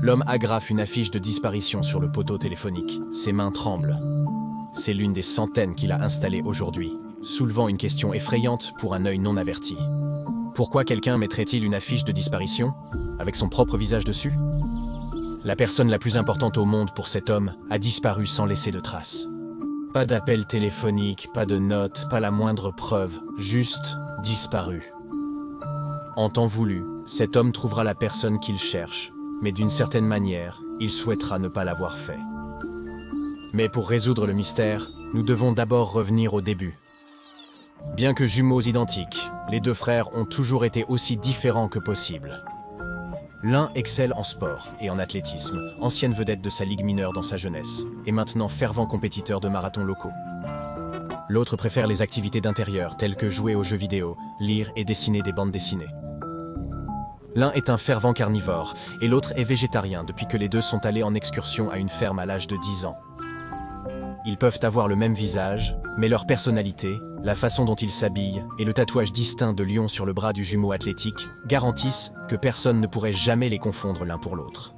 L'homme agrafe une affiche de disparition sur le poteau téléphonique. Ses mains tremblent. C'est l'une des centaines qu'il a installées aujourd'hui, soulevant une question effrayante pour un œil non averti. Pourquoi quelqu'un mettrait-il une affiche de disparition, avec son propre visage dessus? La personne la plus importante au monde pour cet homme a disparu sans laisser de traces. Pas d'appel téléphonique, pas de note, pas la moindre preuve, juste disparu. En temps voulu, cet homme trouvera la personne qu'il cherche, mais d'une certaine manière, il souhaitera ne pas l'avoir fait. Mais pour résoudre le mystère, nous devons d'abord revenir au début. Bien que jumeaux identiques, les deux frères ont toujours été aussi différents que possible. L'un excelle en sport et en athlétisme, ancienne vedette de sa ligue mineure dans sa jeunesse, et maintenant fervent compétiteur de marathons locaux. L'autre préfère les activités d'intérieur telles que jouer aux jeux vidéo, lire et dessiner des bandes dessinées. L'un est un fervent carnivore et l'autre est végétarien depuis que les deux sont allés en excursion à une ferme à l'âge de 10 ans. Ils peuvent avoir le même visage, mais leur personnalité, la façon dont ils s'habillent et le tatouage distinct de lion sur le bras du jumeau athlétique garantissent que personne ne pourrait jamais les confondre l'un pour l'autre.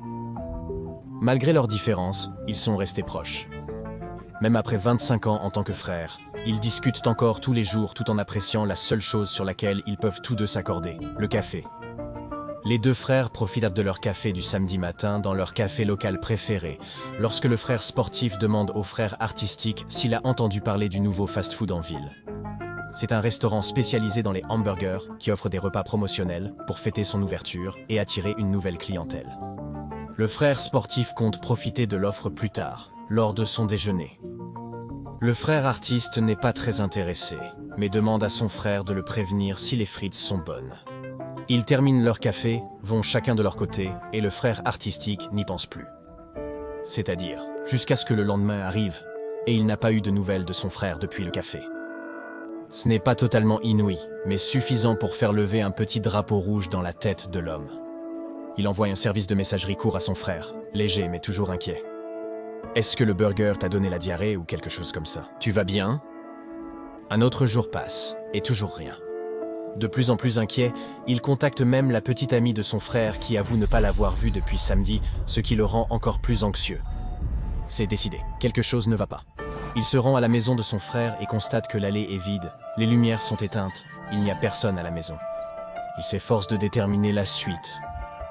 Malgré leurs différences, ils sont restés proches. Même après 25 ans en tant que frères, ils discutent encore tous les jours tout en appréciant la seule chose sur laquelle ils peuvent tous deux s'accorder, le café. Les deux frères profitent de leur café du samedi matin dans leur café local préféré, lorsque le frère sportif demande au frère artistique s'il a entendu parler du nouveau fast-food en ville. C'est un restaurant spécialisé dans les hamburgers qui offre des repas promotionnels pour fêter son ouverture et attirer une nouvelle clientèle. Le frère sportif compte profiter de l'offre plus tard, lors de son déjeuner. Le frère artiste n'est pas très intéressé, mais demande à son frère de le prévenir si les frites sont bonnes. Ils terminent leur café, vont chacun de leur côté, et le frère artistique n'y pense plus. C'est-à-dire, jusqu'à ce que le lendemain arrive, et il n'a pas eu de nouvelles de son frère depuis le café. Ce n'est pas totalement inouï, mais suffisant pour faire lever un petit drapeau rouge dans la tête de l'homme. Il envoie un service de messagerie court à son frère, léger mais toujours inquiet. « Est-ce que le burger t'a donné la diarrhée ou quelque chose comme ça? Tu vas bien ?» Un autre jour passe, et toujours rien. De plus en plus inquiet, il contacte même la petite amie de son frère qui avoue ne pas l'avoir vu depuis samedi, ce qui le rend encore plus anxieux. C'est décidé, quelque chose ne va pas. Il se rend à la maison de son frère et constate que l'allée est vide, les lumières sont éteintes, il n'y a personne à la maison. Il s'efforce de déterminer la suite.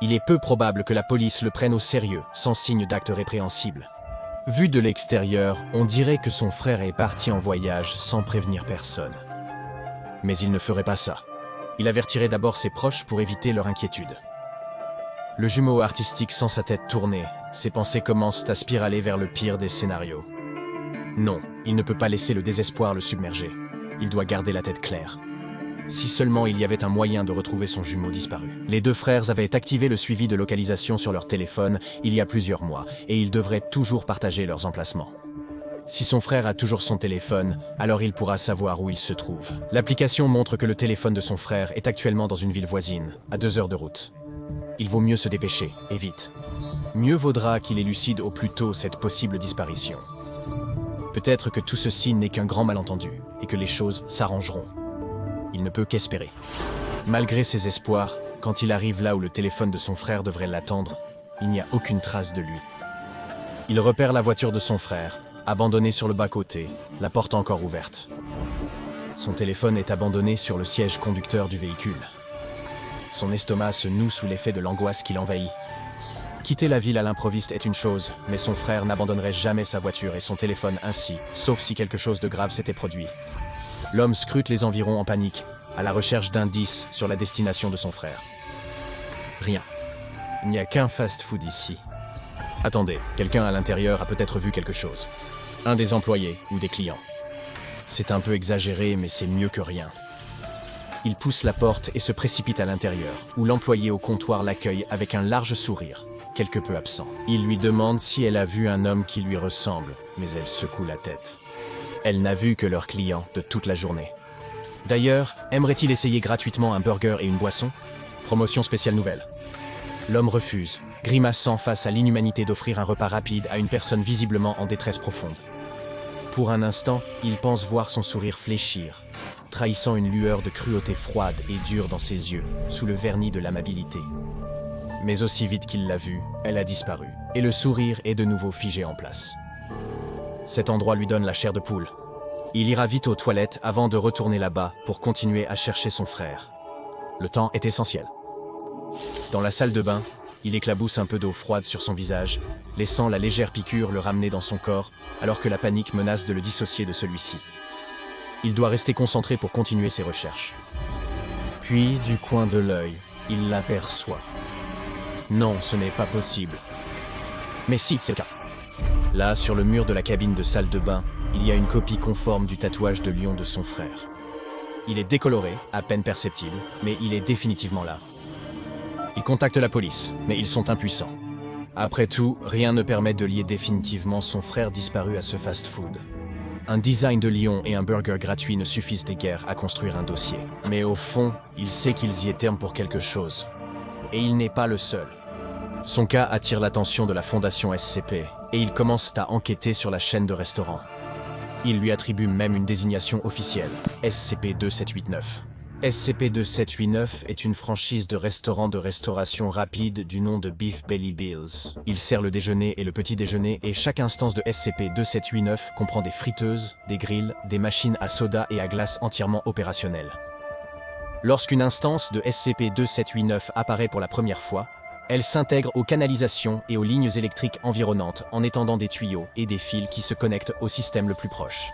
Il est peu probable que la police le prenne au sérieux, sans signe d'acte répréhensible. Vu de l'extérieur, on dirait que son frère est parti en voyage sans prévenir personne. Mais il ne ferait pas ça. Il avertirait d'abord ses proches pour éviter leur inquiétude. Le jumeau artistique sent sa tête tourner, ses pensées commencent à spiraler vers le pire des scénarios. Non, il ne peut pas laisser le désespoir le submerger. Il doit garder la tête claire. Si seulement il y avait un moyen de retrouver son jumeau disparu. Les deux frères avaient activé le suivi de localisation sur leur téléphone il y a plusieurs mois, et ils devraient toujours partager leurs emplacements. Si son frère a toujours son téléphone, alors il pourra savoir où il se trouve. L'application montre que le téléphone de son frère est actuellement dans une ville voisine, à 2 heures de route. Il vaut mieux se dépêcher, et vite. Mieux vaudra qu'il élucide au plus tôt cette possible disparition. Peut-être que tout ceci n'est qu'un grand malentendu, et que les choses s'arrangeront. Il ne peut qu'espérer. Malgré ses espoirs, quand il arrive là où le téléphone de son frère devrait l'attendre, il n'y a aucune trace de lui. Il repère la voiture de son frère, abandonnée sur le bas-côté, la porte encore ouverte. Son téléphone est abandonné sur le siège conducteur du véhicule. Son estomac se noue sous l'effet de l'angoisse qui l'envahit. Quitter la ville à l'improviste est une chose, mais son frère n'abandonnerait jamais sa voiture et son téléphone ainsi, sauf si quelque chose de grave s'était produit. L'homme scrute les environs en panique, à la recherche d'indices sur la destination de son frère. Rien. Il n'y a qu'un fast-food ici. Attendez, quelqu'un à l'intérieur a peut-être vu quelque chose. Un des employés ou des clients. C'est un peu exagéré, mais c'est mieux que rien. Il pousse la porte et se précipite à l'intérieur, où l'employé au comptoir l'accueille avec un large sourire, quelque peu absent. Il lui demande si elle a vu un homme qui lui ressemble, mais elle secoue la tête. Elle n'a vu que leur client de toute la journée. D'ailleurs, aimerait-il essayer gratuitement un burger et une boisson? Promotion spéciale nouvelle. L'homme refuse, grimaçant face à l'inhumanité d'offrir un repas rapide à une personne visiblement en détresse profonde. Pour un instant, il pense voir son sourire fléchir, trahissant une lueur de cruauté froide et dure dans ses yeux, sous le vernis de l'amabilité. Mais aussi vite qu'il l'a vue, elle a disparu, et le sourire est de nouveau figé en place. Cet endroit lui donne la chair de poule. Il ira vite aux toilettes avant de retourner là-bas pour continuer à chercher son frère. Le temps est essentiel. Dans la salle de bain, il éclabousse un peu d'eau froide sur son visage, laissant la légère piqûre le ramener dans son corps, alors que la panique menace de le dissocier de celui-ci. Il doit rester concentré pour continuer ses recherches. Puis, du coin de l'œil, il l'aperçoit. Non, ce n'est pas possible. Mais si, c'est le cas. Là, sur le mur de la cabine de salle de bain, il y a une copie conforme du tatouage de lion de son frère. Il est décoloré, à peine perceptible, mais il est définitivement là. Il contacte la police, mais ils sont impuissants. Après tout, rien ne permet de lier définitivement son frère disparu à ce fast-food. Un design de lion et un burger gratuit ne suffisent guère à construire un dossier. Mais au fond, il sait qu'ils y étaient pour quelque chose. Et il n'est pas le seul. Son cas attire l'attention de la fondation SCP, et ils commencent à enquêter sur la chaîne de restaurants. Ils lui attribuent même une désignation officielle, SCP-2789. SCP-2789 est une franchise de restaurants de restauration rapide du nom de Beef Belly Bills. Il sert le déjeuner et le petit déjeuner et chaque instance de SCP-2789 comprend des friteuses, des grilles, des machines à soda et à glace entièrement opérationnelles. Lorsqu'une instance de SCP-2789 apparaît pour la première fois, elle s'intègre aux canalisations et aux lignes électriques environnantes en étendant des tuyaux et des fils qui se connectent au système le plus proche.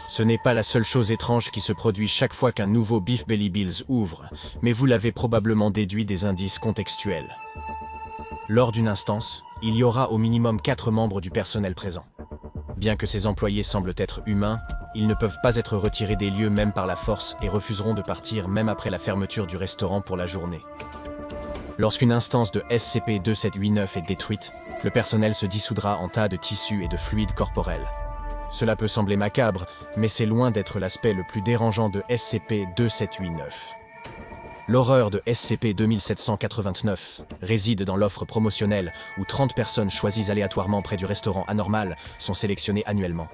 Ce n'est pas la seule chose étrange qui se produit chaque fois qu'un nouveau Beef Belly Bills ouvre, mais vous l'avez probablement déduit des indices contextuels. Lors d'une instance, il y aura au minimum 4 membres du personnel présent. Bien que ces employés semblent être humains, ils ne peuvent pas être retirés des lieux même par la force et refuseront de partir même après la fermeture du restaurant pour la journée. Lorsqu'une instance de SCP-2789 est détruite, le personnel se dissoudra en tas de tissus et de fluides corporels. Cela peut sembler macabre, mais c'est loin d'être l'aspect le plus dérangeant de SCP-2789. L'horreur de SCP-2789 réside dans l'offre promotionnelle où 30 personnes choisies aléatoirement près du restaurant anormal sont sélectionnées annuellement.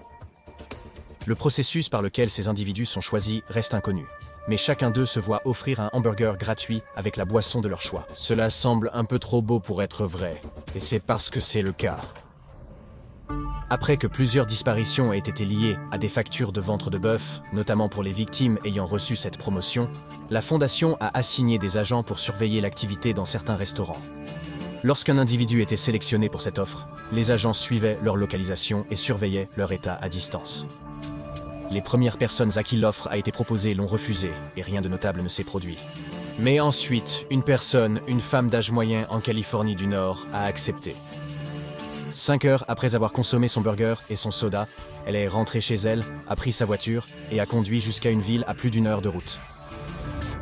Le processus par lequel ces individus sont choisis reste inconnu, mais chacun d'eux se voit offrir un hamburger gratuit avec la boisson de leur choix. Cela semble un peu trop beau pour être vrai, et c'est parce que c'est le cas. Après que plusieurs disparitions aient été liées à des factures de ventre de bœuf, notamment pour les victimes ayant reçu cette promotion, la Fondation a assigné des agents pour surveiller l'activité dans certains restaurants. Lorsqu'un individu était sélectionné pour cette offre, les agents suivaient leur localisation et surveillaient leur état à distance. Les premières personnes à qui l'offre a été proposée l'ont refusée et rien de notable ne s'est produit. Mais ensuite, une femme d'âge moyen en Californie du Nord, a accepté. 5 heures après avoir consommé son burger et son soda, elle est rentrée chez elle, a pris sa voiture et a conduit jusqu'à une ville à plus d'1 heure de route.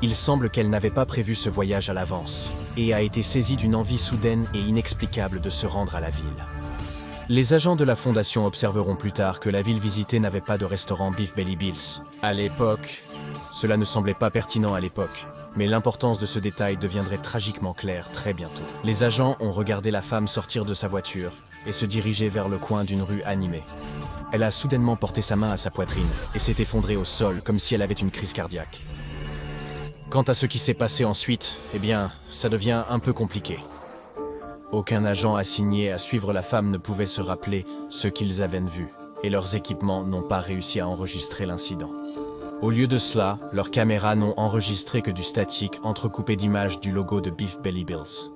Il semble qu'elle n'avait pas prévu ce voyage à l'avance et a été saisie d'une envie soudaine et inexplicable de se rendre à la ville. Les agents de la Fondation observeront plus tard que la ville visitée n'avait pas de restaurant Beef Belly Bills. À l'époque, cela ne semblait pas pertinent à l'époque, mais l'importance de ce détail deviendrait tragiquement claire très bientôt. Les agents ont regardé la femme sortir de sa voiture et se diriger vers le coin d'une rue animée. Elle a soudainement porté sa main à sa poitrine et s'est effondrée au sol comme si elle avait une crise cardiaque. Quant à ce qui s'est passé ensuite, eh bien, ça devient un peu compliqué. Aucun agent assigné à suivre la femme ne pouvait se rappeler ce qu'ils avaient vu, et leurs équipements n'ont pas réussi à enregistrer l'incident. Au lieu de cela, leurs caméras n'ont enregistré que du statique entrecoupé d'images du logo de Beef Belly Bills.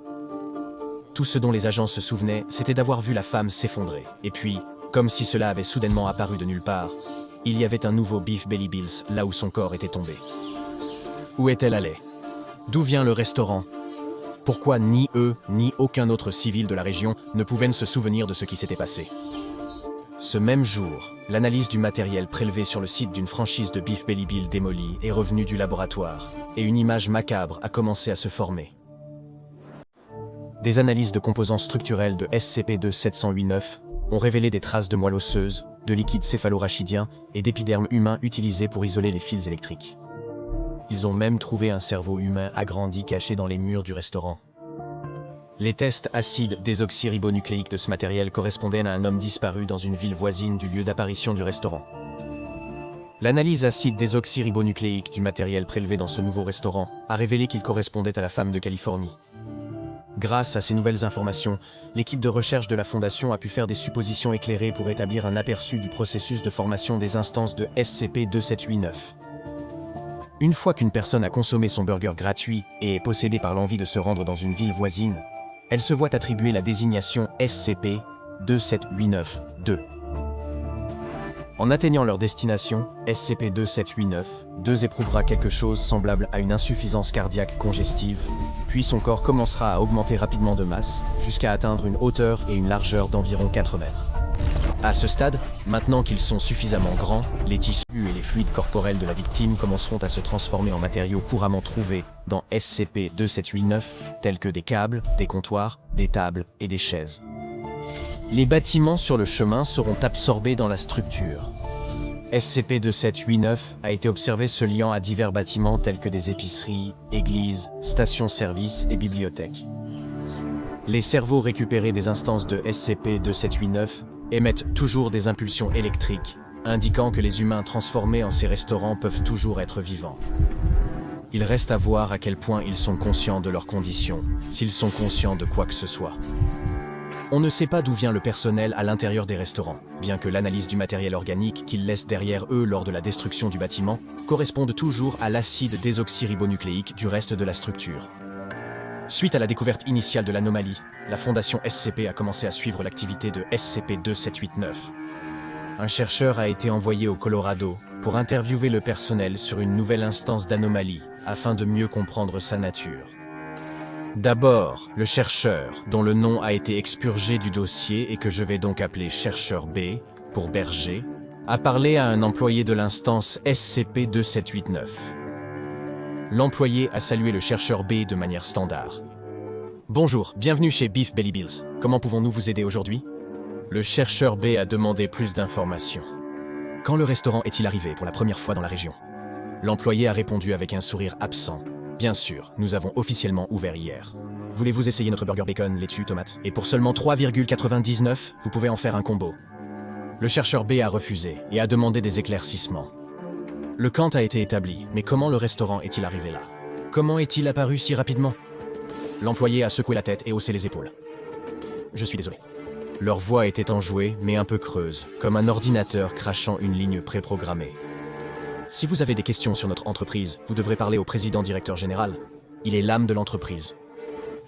Tout ce dont les agents se souvenaient, c'était d'avoir vu la femme s'effondrer. Et puis, comme si cela avait soudainement apparu de nulle part, il y avait un nouveau Beef Belly Bills là où son corps était tombé. Où est-elle allée? D'où vient le restaurant? Pourquoi ni eux, ni aucun autre civil de la région ne pouvaient se souvenir de ce qui s'était passé? Ce même jour, l'analyse du matériel prélevé sur le site d'une franchise de Beef Belly Bill démolie est revenue du laboratoire, et une image macabre a commencé à se former. Des analyses de composants structurels de SCP-2789 ont révélé des traces de moelle osseuse, de liquide céphalorachidien et d'épiderme humain utilisés pour isoler les fils électriques. Ils ont même trouvé un cerveau humain agrandi caché dans les murs du restaurant. Les tests acides désoxyribonucléiques de ce matériel correspondaient à un homme disparu dans une ville voisine du lieu d'apparition du restaurant. L'analyse acide désoxyribonucléique du matériel prélevé dans ce nouveau restaurant a révélé qu'il correspondait à la femme de Californie. Grâce à ces nouvelles informations, l'équipe de recherche de la Fondation a pu faire des suppositions éclairées pour établir un aperçu du processus de formation des instances de SCP-2789. Une fois qu'une personne a consommé son burger gratuit et est possédée par l'envie de se rendre dans une ville voisine, elle se voit attribuer la désignation SCP-27892. En atteignant leur destination, SCP-2789-2 éprouvera quelque chose semblable à une insuffisance cardiaque congestive, puis son corps commencera à augmenter rapidement de masse, jusqu'à atteindre une hauteur et une largeur d'environ 4 mètres. À ce stade, maintenant qu'ils sont suffisamment grands, les tissus et les fluides corporels de la victime commenceront à se transformer en matériaux couramment trouvés dans SCP-2789, tels que des câbles, des comptoirs, des tables et des chaises. Les bâtiments sur le chemin seront absorbés dans la structure. SCP-2789 a été observé se liant à divers bâtiments tels que des épiceries, églises, stations-service et bibliothèques. Les cerveaux récupérés des instances de SCP-2789 émettent toujours des impulsions électriques, indiquant que les humains transformés en ces restaurants peuvent toujours être vivants. Il reste à voir à quel point ils sont conscients de leurs conditions, s'ils sont conscients de quoi que ce soit. On ne sait pas d'où vient le personnel à l'intérieur des restaurants, bien que l'analyse du matériel organique qu'ils laissent derrière eux lors de la destruction du bâtiment corresponde toujours à l'acide désoxyribonucléique du reste de la structure. Suite à la découverte initiale de l'anomalie, la Fondation SCP a commencé à suivre l'activité de SCP-2789. Un chercheur a été envoyé au Colorado pour interviewer le personnel sur une nouvelle instance d'anomalie afin de mieux comprendre sa nature. D'abord, le chercheur, dont le nom a été expurgé du dossier et que je vais donc appeler chercheur B, pour Berger, a parlé à un employé de l'instance SCP-2789. L'employé a salué le chercheur B de manière standard. « Bonjour, bienvenue chez Beef Belly Bills. Comment pouvons-nous vous aider aujourd'hui ?» Le chercheur B a demandé plus d'informations. « Quand le restaurant est-il arrivé pour la première fois dans la région ?» L'employé a répondu avec un sourire absent. Bien sûr, nous avons officiellement ouvert hier. Voulez-vous essayer notre burger bacon, laitue, tomate? Et pour seulement 3,99, vous pouvez en faire un combo. Le chercheur B a refusé et a demandé des éclaircissements. Le camp a été établi, mais comment le restaurant est-il arrivé là? Comment est-il apparu si rapidement? L'employé a secoué la tête et haussé les épaules. Je suis désolé. Leur voix était enjouée, mais un peu creuse, comme un ordinateur crachant une ligne préprogrammée. Si vous avez des questions sur notre entreprise, vous devrez parler au président-directeur général. Il est l'âme de l'entreprise.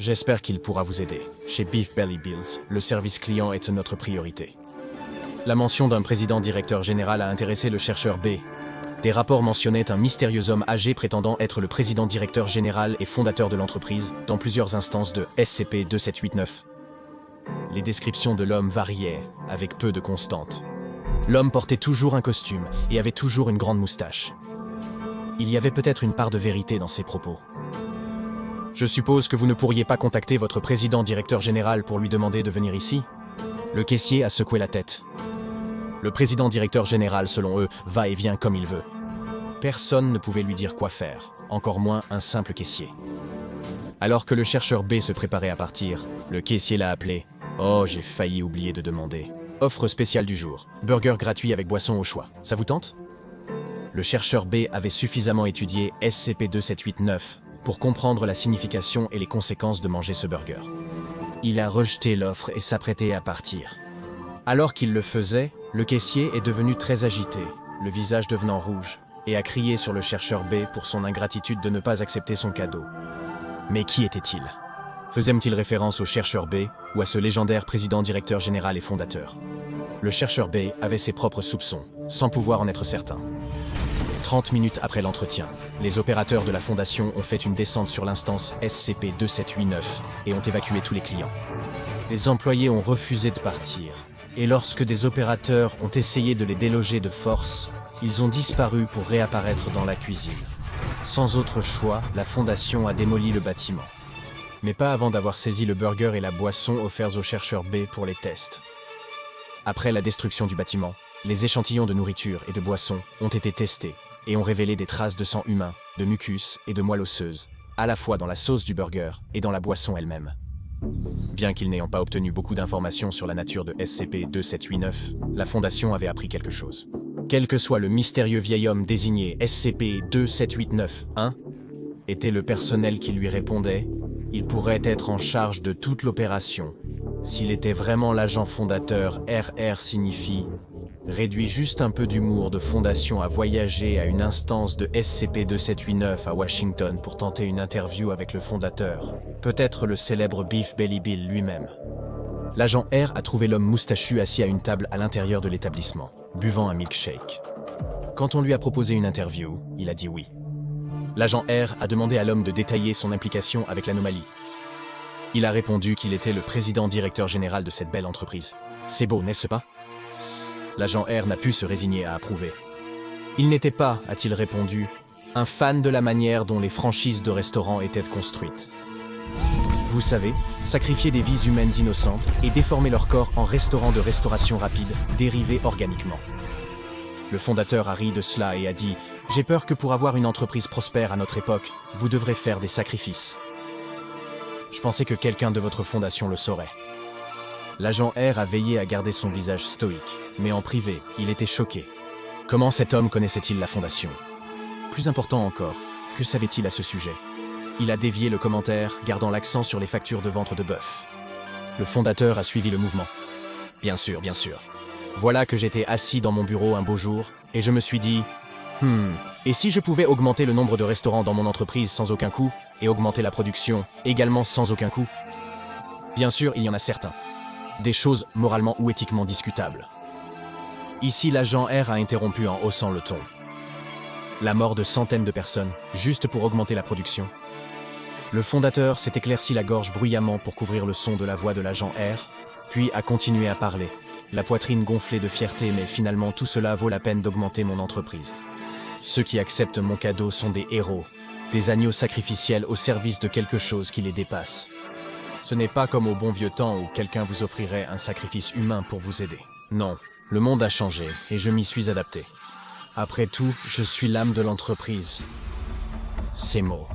J'espère qu'il pourra vous aider. Chez Beef Belly Bills, le service client est notre priorité. La mention d'un président-directeur général a intéressé le chercheur B. Des rapports mentionnaient un mystérieux homme âgé prétendant être le président-directeur général et fondateur de l'entreprise dans plusieurs instances de SCP-2789. Les descriptions de l'homme variaient, avec peu de constante. L'homme portait toujours un costume et avait toujours une grande moustache. Il y avait peut-être une part de vérité dans ses propos. Je suppose que vous ne pourriez pas contacter votre président-directeur général pour lui demander de venir ici? Le caissier a secoué la tête. Le président-directeur général, selon eux, va et vient comme il veut. Personne ne pouvait lui dire quoi faire, encore moins un simple caissier. Alors que le chercheur B se préparait à partir, le caissier l'a appelé. Oh, j'ai failli oublier de demander. Offre spéciale du jour. Burger gratuit avec boisson au choix. Ça vous tente? Le chercheur B avait suffisamment étudié SCP-2789 pour comprendre la signification et les conséquences de manger ce burger. Il a rejeté l'offre et s'apprêtait à partir. Alors qu'il le faisait, le caissier est devenu très agité, le visage devenant rouge, et a crié sur le chercheur B pour son ingratitude de ne pas accepter son cadeau. Mais qui était-il? Faisait-il référence au chercheur B ou à ce légendaire président-directeur général et fondateur? Le chercheur B avait ses propres soupçons, sans pouvoir en être certain. 30 minutes après l'entretien, les opérateurs de la Fondation ont fait une descente sur l'instance SCP-2789 et ont évacué tous les clients. Les employés ont refusé de partir, et lorsque des opérateurs ont essayé de les déloger de force, ils ont disparu pour réapparaître dans la cuisine. Sans autre choix, la Fondation a démoli le bâtiment. Mais pas avant d'avoir saisi le burger et la boisson offerts au chercheur B pour les tests. Après la destruction du bâtiment, les échantillons de nourriture et de boissons ont été testés et ont révélé des traces de sang humain, de mucus et de moelle osseuse, à la fois dans la sauce du burger et dans la boisson elle-même. Bien qu'ils n'ayant pas obtenu beaucoup d'informations sur la nature de SCP-2789, la Fondation avait appris quelque chose. Quel que soit le mystérieux vieil homme désigné SCP-2789-1, était le personnel qui lui répondait, il pourrait être en charge de toute l'opération. S'il était vraiment l'agent fondateur, RR signifie « réduit juste un peu d'humour de fondation à voyager à une instance de SCP-2789 à Washington pour tenter une interview avec le fondateur, peut-être le célèbre Beef Belly Bill lui-même. » L'agent R a trouvé l'homme moustachu assis à une table à l'intérieur de l'établissement, buvant un milkshake. Quand on lui a proposé une interview, il a dit oui. L'agent R a demandé à l'homme de détailler son implication avec l'anomalie. Il a répondu qu'il était le président-directeur général de cette belle entreprise. C'est beau, n'est-ce pas? L'agent R n'a pu se résigner à approuver. Il n'était pas, a-t-il répondu, un fan de la manière dont les franchises de restaurants étaient construites. Vous savez, sacrifier des vies humaines innocentes et déformer leur corps en restaurant de restauration rapide, dérivés organiquement. Le fondateur a ri de cela et a dit « J'ai peur que pour avoir une entreprise prospère à notre époque, vous devrez faire des sacrifices. » Je pensais que quelqu'un de votre fondation le saurait. L'agent R a veillé à garder son visage stoïque, mais en privé, il était choqué. Comment cet homme connaissait-il la fondation? Plus important encore, que savait-il à ce sujet? Il a dévié le commentaire, gardant l'accent sur les factures de ventre de bœuf. Le fondateur a suivi le mouvement. Bien sûr, bien sûr. Voilà que j'étais assis dans mon bureau un beau jour, et je me suis dit et si je pouvais augmenter le nombre de restaurants dans mon entreprise sans aucun coût, et augmenter la production également sans aucun coût? Bien sûr, il y en a certains. Des choses moralement ou éthiquement discutables. Ici, l'agent R a interrompu en haussant le ton. La mort de centaines de personnes, juste pour augmenter la production. Le fondateur s'est éclairci la gorge bruyamment pour couvrir le son de la voix de l'agent R, puis a continué à parler, la poitrine gonflée de fierté, mais finalement tout cela vaut la peine d'augmenter mon entreprise. Ceux qui acceptent mon cadeau sont des héros, des agneaux sacrificiels au service de quelque chose qui les dépasse. Ce n'est pas comme au bon vieux temps où quelqu'un vous offrirait un sacrifice humain pour vous aider. Non, le monde a changé et je m'y suis adapté. Après tout, je suis l'âme de l'entreprise. Ces mots.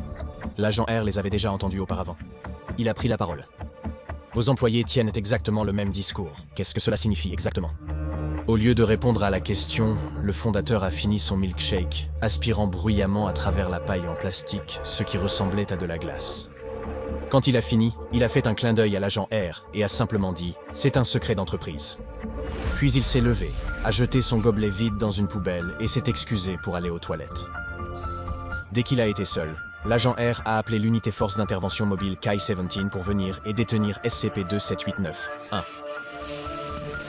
L'agent R les avait déjà entendus auparavant. Il a pris la parole. Vos employés tiennent exactement le même discours. Qu'est-ce que cela signifie exactement? Au lieu de répondre à la question, le fondateur a fini son milkshake, aspirant bruyamment à travers la paille en plastique, ce qui ressemblait à de la glace. Quand il a fini, il a fait un clin d'œil à l'agent R et a simplement dit « C'est un secret d'entreprise ». Puis il s'est levé, a jeté son gobelet vide dans une poubelle et s'est excusé pour aller aux toilettes. Dès qu'il a été seul, l'agent R a appelé l'unité force d'intervention mobile Kai-17 pour venir et détenir SCP-2789-1.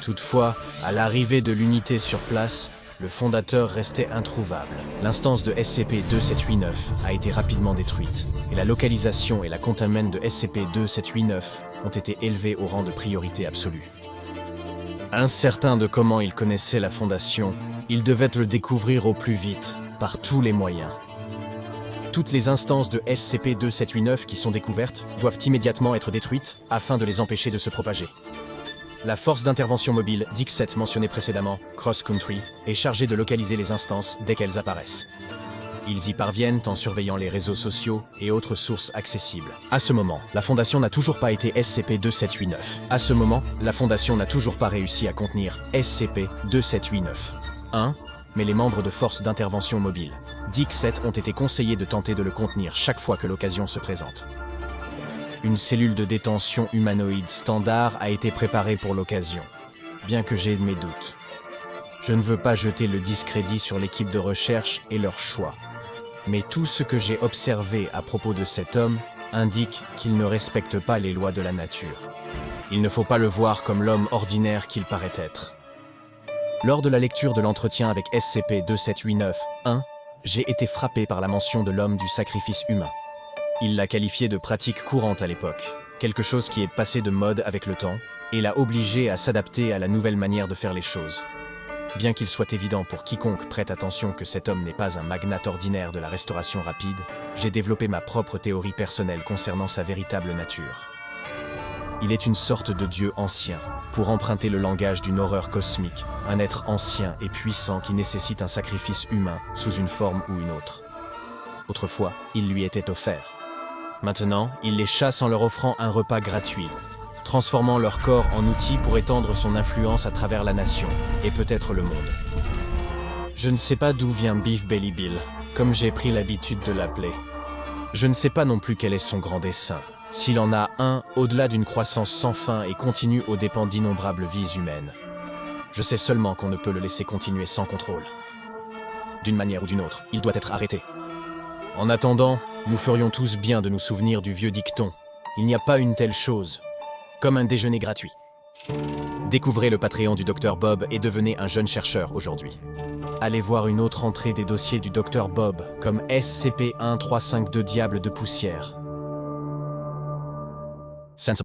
Toutefois, à l'arrivée de l'unité sur place, le fondateur restait introuvable. L'instance de SCP-2789 a été rapidement détruite, et la localisation et la containment de SCP-2789 ont été élevées au rang de priorité absolue. Incertain de comment il connaissait la Fondation, il devait le découvrir au plus vite, par tous les moyens. Toutes les instances de SCP-2789 qui sont découvertes doivent immédiatement être détruites afin de les empêcher de se propager. La force d'intervention mobile DIC-7 mentionnée précédemment, Cross Country, est chargée de localiser les instances dès qu'elles apparaissent. Ils y parviennent en surveillant les réseaux sociaux et autres sources accessibles. À ce moment, la Fondation n'a toujours pas été SCP-2789. À ce moment, la Fondation n'a toujours pas réussi à contenir SCP-2789-1, mais les membres de force d'intervention mobile DIC-7 ont été conseillés de tenter de le contenir chaque fois que l'occasion se présente. Une cellule de détention humanoïde standard a été préparée pour l'occasion, bien que j'ai mes doutes. Je ne veux pas jeter le discrédit sur l'équipe de recherche et leur choix, mais tout ce que j'ai observé à propos de cet homme indique qu'il ne respecte pas les lois de la nature. Il ne faut pas le voir comme l'homme ordinaire qu'il paraît être. Lors de la lecture de l'entretien avec SCP-2789-1, j'ai été frappé par la mention de l'homme du sacrifice humain. Il l'a qualifié de pratique courante à l'époque, quelque chose qui est passé de mode avec le temps, et l'a obligé à s'adapter à la nouvelle manière de faire les choses. Bien qu'il soit évident pour quiconque prête attention que cet homme n'est pas un magnate ordinaire de la restauration rapide, j'ai développé ma propre théorie personnelle concernant sa véritable nature. Il est une sorte de dieu ancien, pour emprunter le langage d'une horreur cosmique, un être ancien et puissant qui nécessite un sacrifice humain sous une forme ou une autre. Autrefois, il lui était offert. Maintenant, il les chasse en leur offrant un repas gratuit, transformant leur corps en outil pour étendre son influence à travers la nation, et peut-être le monde. Je ne sais pas d'où vient Beef Belly Bill, comme j'ai pris l'habitude de l'appeler. Je ne sais pas non plus quel est son grand dessein, S'il en a un, au-delà d'une croissance sans fin et continue aux dépens d'innombrables vies humaines. Je sais seulement qu'on ne peut le laisser continuer sans contrôle. D'une manière ou d'une autre, il doit être arrêté. En attendant, nous ferions tous bien de nous souvenir du vieux dicton. Il n'y a pas une telle chose comme un déjeuner gratuit. Découvrez le Patreon du Dr Bob et devenez un jeune chercheur aujourd'hui. Allez voir une autre entrée des dossiers du Dr Bob, comme SCP-1352 Diable de poussière.